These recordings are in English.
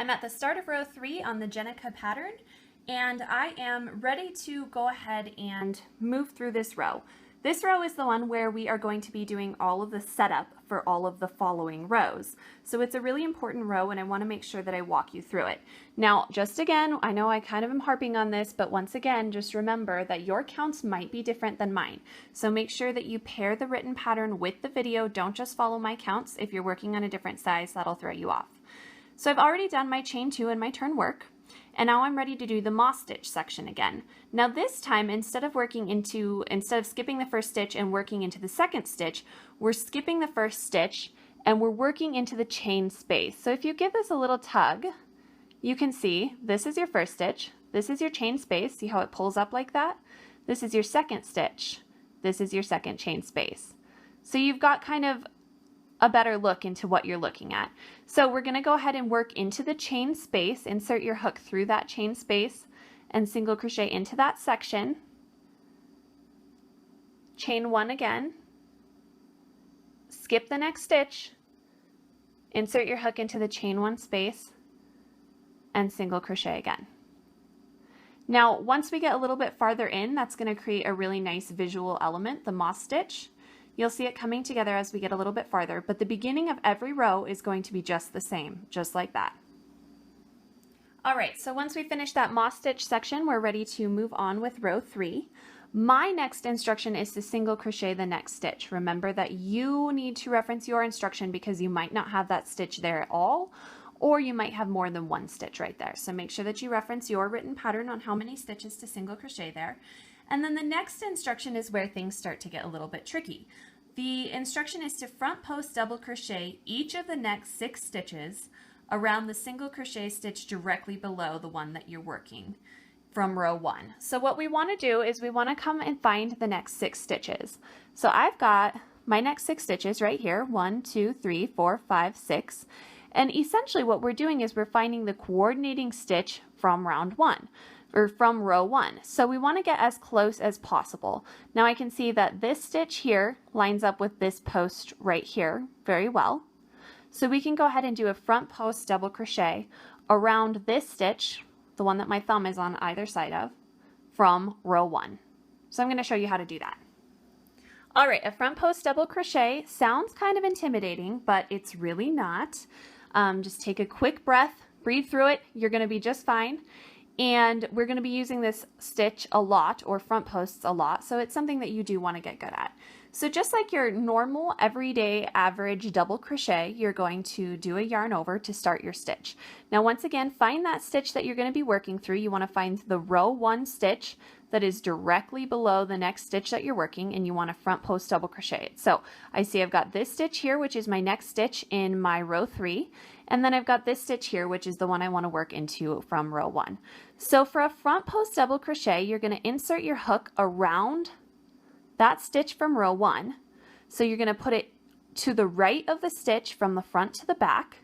I'm at the start of row 3 on the Jennika pattern, and I am ready to go ahead and move through this row. This row is the one where we are going to be doing all of the setup for all of the following rows. So it's a really important row, and I want to make sure that I walk you through it. Now, just again, I know I kind of am harping on this, but once again, just remember that your counts might be different than mine. So make sure that you pair the written pattern with the video. Don't just follow my counts. If you're working on a different size, that'll throw you off. So I've already done my chain 2 and my turn work, and now I'm ready to do the moss stitch section again. Now this time, instead of skipping the first stitch and working into the second stitch, we're skipping the first stitch and we're working into the chain space. So if you give this a little tug, you can see this is your first stitch, this is your chain space, see how it pulls up like that? This is your second stitch, this is your second chain space. So you've got kind of a better look into what you're looking at. So we're going to go ahead and work into the chain space, insert your hook through that chain space and single crochet into that section, chain 1 again, skip the next stitch, insert your hook into the chain 1 space and single crochet again. Now once we get a little bit farther in, that's going to create a really nice visual element, the moss stitch. You'll see it coming together as we get a little bit farther, but the beginning of every row is going to be just the same, just like that. All right, so once we finish that moss stitch section, we're ready to move on with row 3. My next instruction is to single crochet the next stitch. Remember that you need to reference your instruction because you might not have that stitch there at all, or you might have more than one stitch right there. So make sure that you reference your written pattern on how many stitches to single crochet there. And then the next instruction is where things start to get a little bit tricky. The instruction is to front post double crochet each of the next 6 stitches around the single crochet stitch directly below the one that you're working from row 1. So what we want to do is we want to come and find the next 6 stitches. So I've got my next 6 stitches right here, 1, 2, 3, 4, 5, 6. And essentially what we're doing is we're finding the coordinating stitch from round 1. Or from row 1. So we want to get as close as possible. Now I can see that this stitch here lines up with this post right here very well. So we can go ahead and do a front post double crochet around this stitch, the one that my thumb is on either side of, from row 1. So I'm going to show you how to do that. All right, a front post double crochet sounds kind of intimidating, but it's really not. Just take a quick breath, breathe through it, you're going to be just fine. And we're going to be using this stitch a lot, or front posts a lot, so it's something that you do want to get good at. So just like your normal everyday average double crochet, you're going to do a yarn over to start your stitch. Now once again, find that stitch that you're going to be working through. You want to find the row 1 stitch that is directly below the next stitch that you're working, and you want to front post double crochet it. So I see I've got this stitch here, which is my next stitch in my row 3, and then I've got this stitch here, which is the one I want to work into from row 1. So for a front post double crochet, you're going to insert your hook around that stitch from row 1. So you're going to put it to the right of the stitch from the front to the back,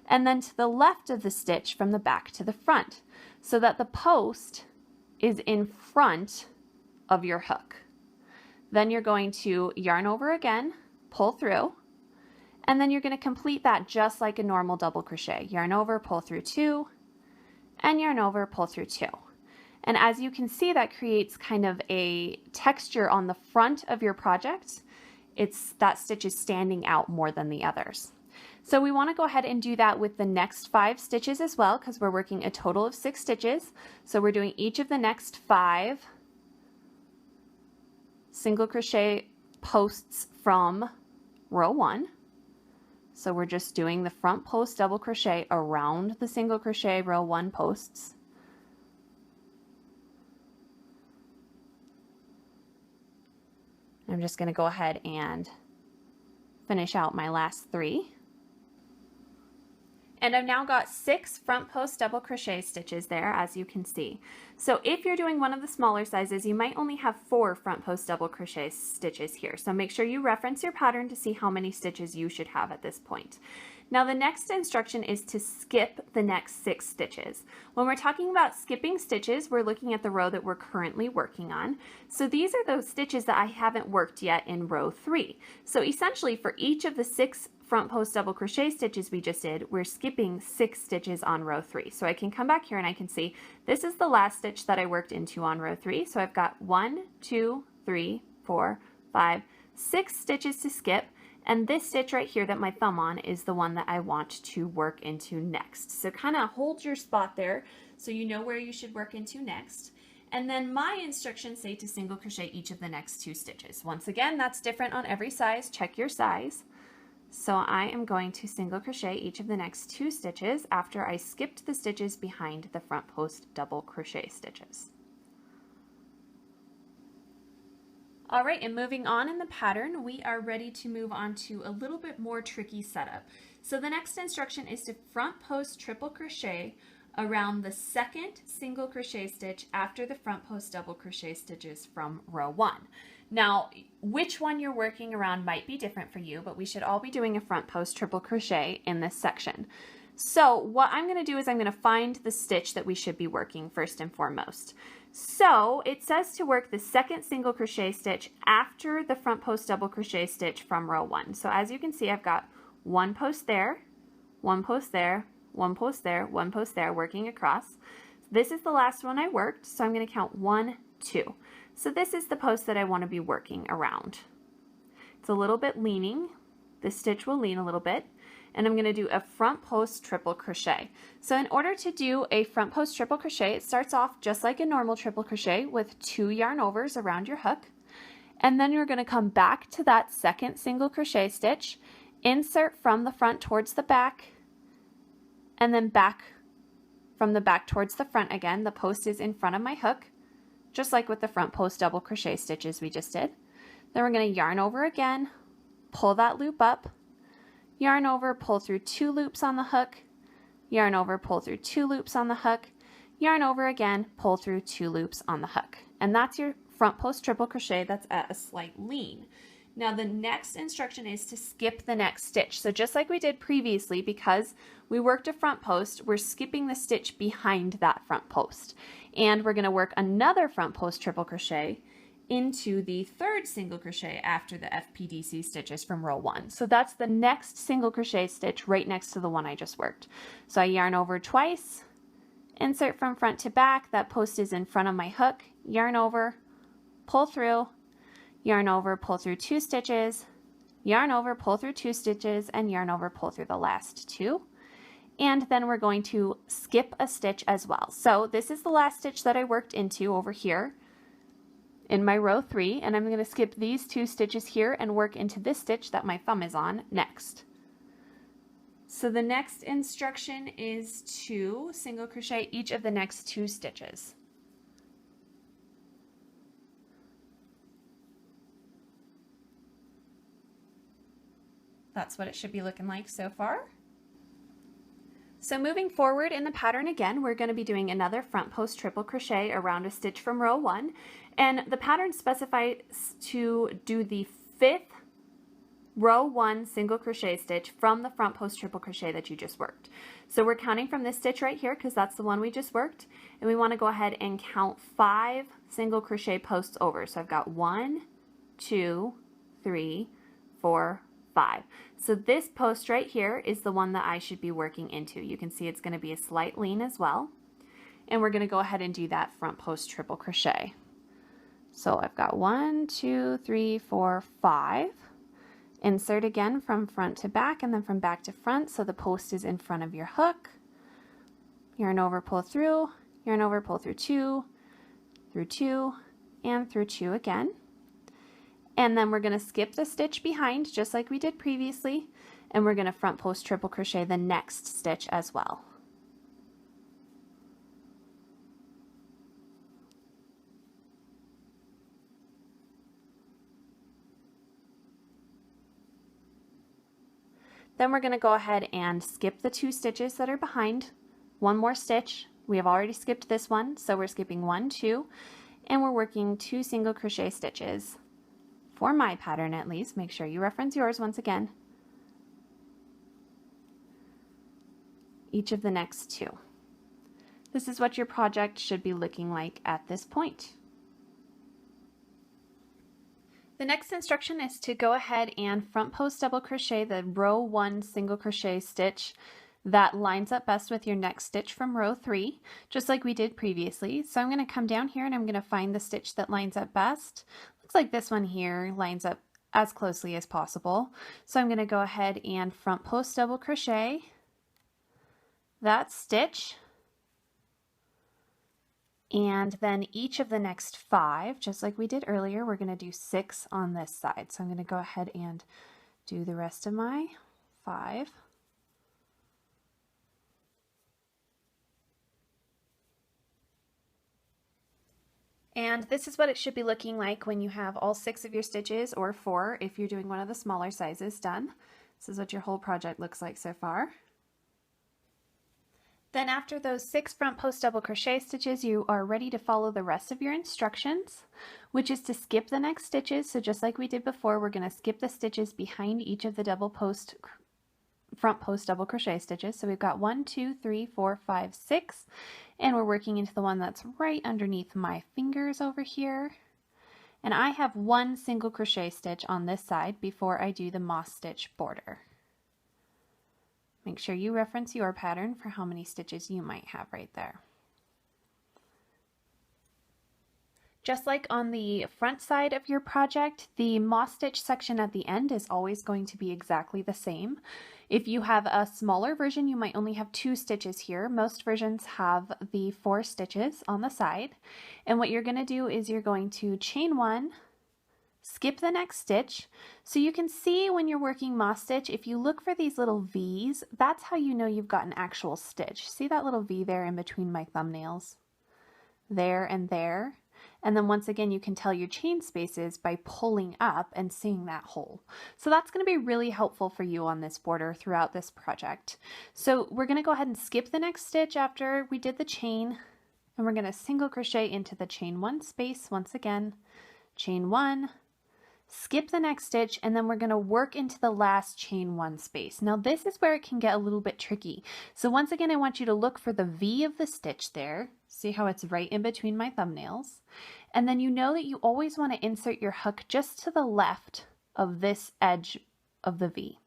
and then to the left of the stitch from the back to the front, so that the post is in front of your hook. Then you're going to yarn over again, pull through, and then you're going to complete that just like a normal double crochet. Yarn over, pull through 2, and yarn over, pull through 2. And as you can see, that creates kind of a texture on the front of your project. That stitch is standing out more than the others. So we want to go ahead and do that with the next 5 stitches as well, because we're working a total of 6 stitches. So we're doing each of the next 5 single crochet posts from row 1. So we're just doing the front post double crochet around the single crochet row 1 posts. I'm just going to go ahead and finish out my last 3. And I've now got 6 front post double crochet stitches there, as you can see. So if you're doing one of the smaller sizes, you might only have 4 front post double crochet stitches here. So make sure you reference your pattern to see how many stitches you should have at this point. Now the next instruction is to skip the next 6 stitches. When we're talking about skipping stitches, we're looking at the row that we're currently working on. So these are those stitches that I haven't worked yet in row 3. So essentially for each of the 6 front post double crochet stitches we just did, we're skipping 6 stitches on row 3. So I can come back here and I can see this is the last stitch that I worked into on row 3. So I've got 1, 2, 3, 4, 5, 6 stitches to skip. And this stitch right here that my thumb on is the one that I want to work into next. So kind of hold your spot there so you know where you should work into next. And then my instructions say to single crochet each of the next 2 stitches. Once again, that's different on every size. Check your size. So I am going to single crochet each of the next 2 stitches after I skipped the stitches behind the front post double crochet stitches. All right, and moving on in the pattern, we are ready to move on to a little bit more tricky setup. So the next instruction is to front post triple crochet around the 2nd single crochet stitch after the front post double crochet stitches from row 1. Now, which one you're working around might be different for you, but we should all be doing a front post triple crochet in this section. So what I'm going to do is I'm going to find the stitch that we should be working first and foremost. So it says to work the 2nd single crochet stitch after the front post double crochet stitch from row 1. So as you can see, I've got 1 post there, 1 post there, 1 post there, 1 post there, working across. This is the last one I worked, so I'm going to count 1, 2. So this is the post that I want to be working around. It's a little bit leaning. The stitch will lean a little bit. And I'm going to do a front post triple crochet. So in order to do a front post triple crochet, it starts off just like a normal triple crochet with 2 yarn overs around your hook. And then you're going to come back to that 2nd single crochet stitch, insert from the front towards the back, and then back from the back towards the front again. The post is in front of my hook, just like with the front post double crochet stitches we just did. Then we're going to yarn over again, pull that loop up, yarn over, pull through 2 loops on the hook, yarn over, pull through 2 loops on the hook, yarn over again, pull through 2 loops on the hook. And that's your front post triple crochet that's at a slight lean. Now the next instruction is to skip the next stitch. So just like we did previously, because we worked a front post, we're skipping the stitch behind that front post. And we're going to work another front post triple crochet into the 3rd single crochet after the FPDC stitches from row 1. So that's the next single crochet stitch right next to the one I just worked. So I yarn over twice, insert from front to back, that post is in front of my hook, yarn over, pull through, yarn over, pull through 2 stitches, yarn over, pull through 2 stitches, and yarn over, pull through the last 2. And then we're going to skip a stitch as well. So this is the last stitch that I worked into over here in my row 3, and I'm going to skip these 2 stitches here and work into this stitch that my thumb is on next. So the next instruction is to single crochet each of the next 2 stitches. That's what it should be looking like so far. So moving forward in the pattern again, we're going to be doing another front post triple crochet around a stitch from row 1. And the pattern specifies to do the 5th row 1 single crochet stitch from the front post triple crochet that you just worked. So we're counting from this stitch right here because that's the one we just worked. And we want to go ahead and count 5 single crochet posts over. So I've got 1, 2, 3, 4, 5. So this post right here is the one that I should be working into. You can see it's going to be a slight lean as well. And we're going to go ahead and do that front post triple crochet. So I've got 1, 2, 3, 4, 5. Insert again from front to back and then from back to front so the post is in front of your hook. Yarn over, pull through, yarn over, pull through 2, through 2, and through 2 again. And then we're going to skip the stitch behind just like we did previously, and we're going to front post triple crochet the next stitch as well. Then we're going to go ahead and skip the 2 stitches that are behind. 1 more stitch. We have already skipped this one, so we're skipping 1, 2, and we're working 2 single crochet stitches. For my pattern at least, make sure you reference yours once again. Each of the next 2. This is what your project should be looking like at this point. The next instruction is to go ahead and front post double crochet the row 1 single crochet stitch that lines up best with your next stitch from row 3, just like we did previously. So I'm going to come down here and I'm going to find the stitch that lines up best. Looks like this one here lines up as closely as possible. So I'm going to go ahead and front post double crochet that stitch, and then each of the next 5, just like we did earlier, we're going to do 6 on this side. So I'm going to go ahead and do the rest of my 5. And this is what it should be looking like when you have all 6 of your stitches, or 4 if you're doing one of the smaller sizes, done. This is what your whole project looks like so far. Then after those 6 front post double crochet stitches, you are ready to follow the rest of your instructions, which is to skip the next stitches. So just like we did before, we're going to skip the stitches behind each of the front post double crochet stitches. So we've got 1, 2, 3, 4, 5, 6, and we're working into the one that's right underneath my fingers over here. And I have 1 single crochet stitch on this side before I do the moss stitch border. Make sure you reference your pattern for how many stitches you might have right there. Just like on the front side of your project, the moss stitch section at the end is always going to be exactly the same. If you have a smaller version, you might only have 2 stitches here. Most versions have the 4 stitches on the side. And what you're going to do is you're going to chain 1, skip the next stitch. So you can see when you're working moss stitch, if you look for these little V's, that's how you know you've got an actual stitch. See that little V there in between my thumbnails? There and there. And then once again, you can tell your chain spaces by pulling up and seeing that hole. So that's going to be really helpful for you on this border throughout this project. So we're going to go ahead and skip the next stitch after we did the chain, and we're going to single crochet into the chain 1 space once again, chain 1, skip the next stitch, and then we're going to work into the last chain 1 space. Now this is where it can get a little bit tricky. So once again, I want you to look for the V of the stitch there. See how it's right in between my thumbnails? And then you know that you always want to insert your hook just to the left of this edge of the V.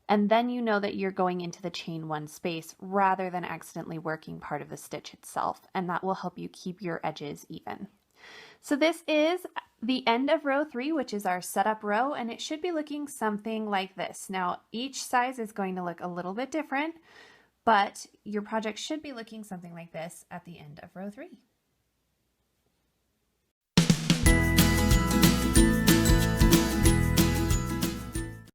And then you know that you're going into the chain 1 space rather than accidentally working part of the stitch itself, and that will help you keep your edges even. So this is the end of row 3, which is our setup row, and it should be looking something like this. Now each size is going to look a little bit different, but your project should be looking something like this at the end of row 3.